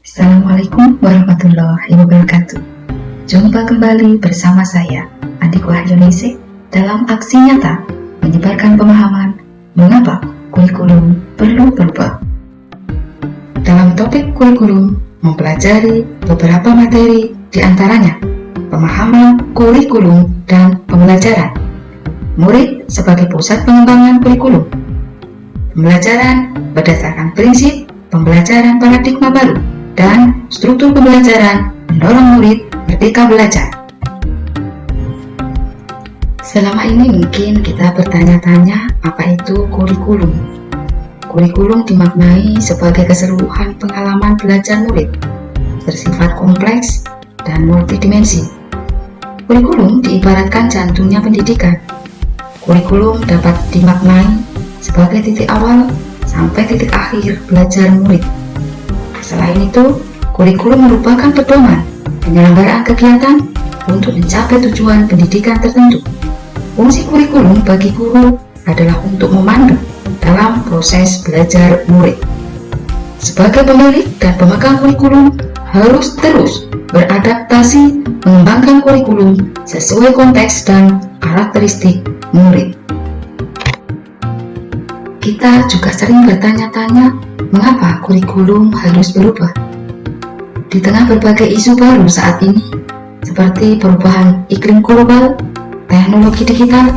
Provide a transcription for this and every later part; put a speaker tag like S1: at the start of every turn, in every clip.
S1: Assalamualaikum warahmatullahi wabarakatuh. Jumpa kembali bersama saya, Adik Wahyunise, dalam aksi nyata menyebarkan pemahaman mengapa kurikulum perlu berubah. Dalam topik kurikulum, mempelajari beberapa materi, diantaranya pemahaman kurikulum dan pembelajaran, murid sebagai pusat pengembangan kurikulum, pembelajaran berdasarkan prinsip pembelajaran paradigma baru, dan struktur pembelajaran mendorong murid merdeka belajar. Selama ini mungkin kita bertanya-tanya apa itu kurikulum. Kurikulum dimaknai sebagai keseluruhan pengalaman belajar murid, bersifat kompleks dan multidimensi. Kurikulum diibaratkan jantungnya pendidikan. Kurikulum dapat dimaknai sebagai titik awal sampai titik akhir belajar murid. Selain itu, kurikulum merupakan pedoman penyelenggaraan kegiatan untuk mencapai tujuan pendidikan tertentu. Fungsi kurikulum bagi guru adalah untuk memandu dalam proses belajar murid. Sebagai pemilik dan pemegang kurikulum harus terus beradaptasi mengembangkan kurikulum sesuai konteks dan karakteristik murid. Kita juga sering bertanya-tanya mengapa kurikulum harus berubah. Di tengah berbagai isu baru saat ini, seperti perubahan iklim global, teknologi digital,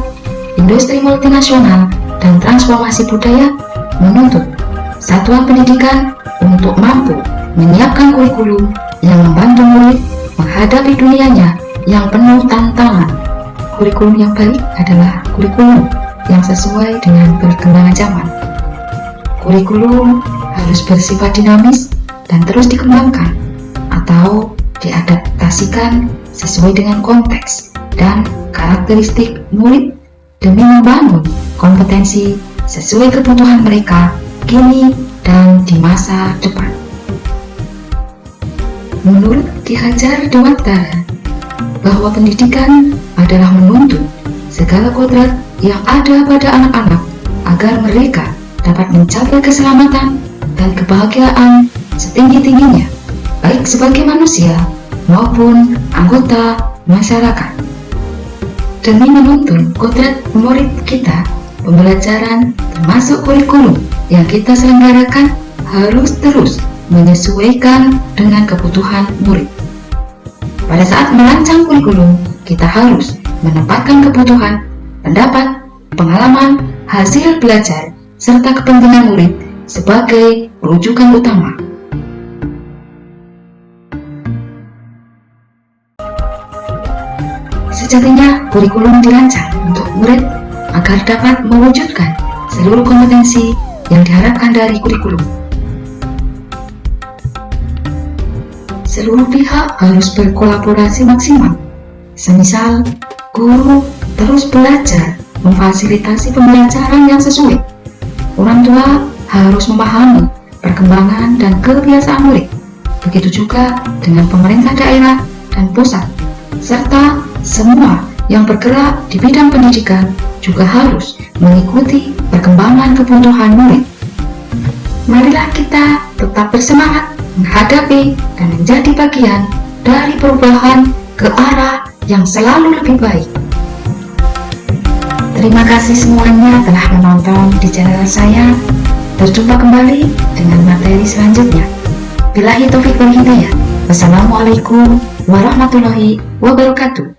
S1: industri multinasional, dan transformasi budaya, menuntut satuan pendidikan untuk mampu menyiapkan kurikulum yang membantu murid menghadapi dunianya yang penuh tantangan. Kurikulum yang baik adalah kurikulum yang sesuai dengan perkembangan zaman. Kurikulum harus bersifat dinamis dan terus dikembangkan atau diadaptasikan sesuai dengan konteks dan karakteristik murid demi membangun kompetensi sesuai kebutuhan mereka kini dan di masa depan. Menurut Ki Hajar Dewantara, bahwa pendidikan adalah menuntut segala kodrat yang ada pada anak-anak agar mereka dapat mencapai keselamatan dan kebahagiaan setinggi-tingginya, baik sebagai manusia maupun anggota masyarakat. Demi menuntun kodrat murid kita, pembelajaran termasuk kurikulum yang kita selenggarakan harus terus menyesuaikan dengan kebutuhan murid. Pada saat merancang kurikulum, kita harus menempatkan kebutuhan, pendapat, pengalaman, hasil belajar, serta kepentingan murid sebagai rujukan utama. Sejatinya, kurikulum dirancang untuk murid agar dapat mewujudkan seluruh kompetensi yang diharapkan dari kurikulum. Seluruh pihak harus berkolaborasi maksimal. Semisal, guru terus belajar memfasilitasi pembelajaran yang sesuai. Orang tua harus memahami perkembangan dan kebiasaan murid. Begitu juga dengan pemerintah daerah dan pusat, serta semua yang bergerak di bidang pendidikan juga harus mengikuti perkembangan kebutuhan murid. Marilah kita tetap bersemangat menghadapi dan menjadi bagian dari perubahan ke arah yang selalu lebih baik. Terima kasih semuanya telah menonton di channel saya. Berjumpa kembali dengan materi selanjutnya. Billahi taufiq wal hidayah. Wassalamualaikum warahmatullahi wabarakatuh.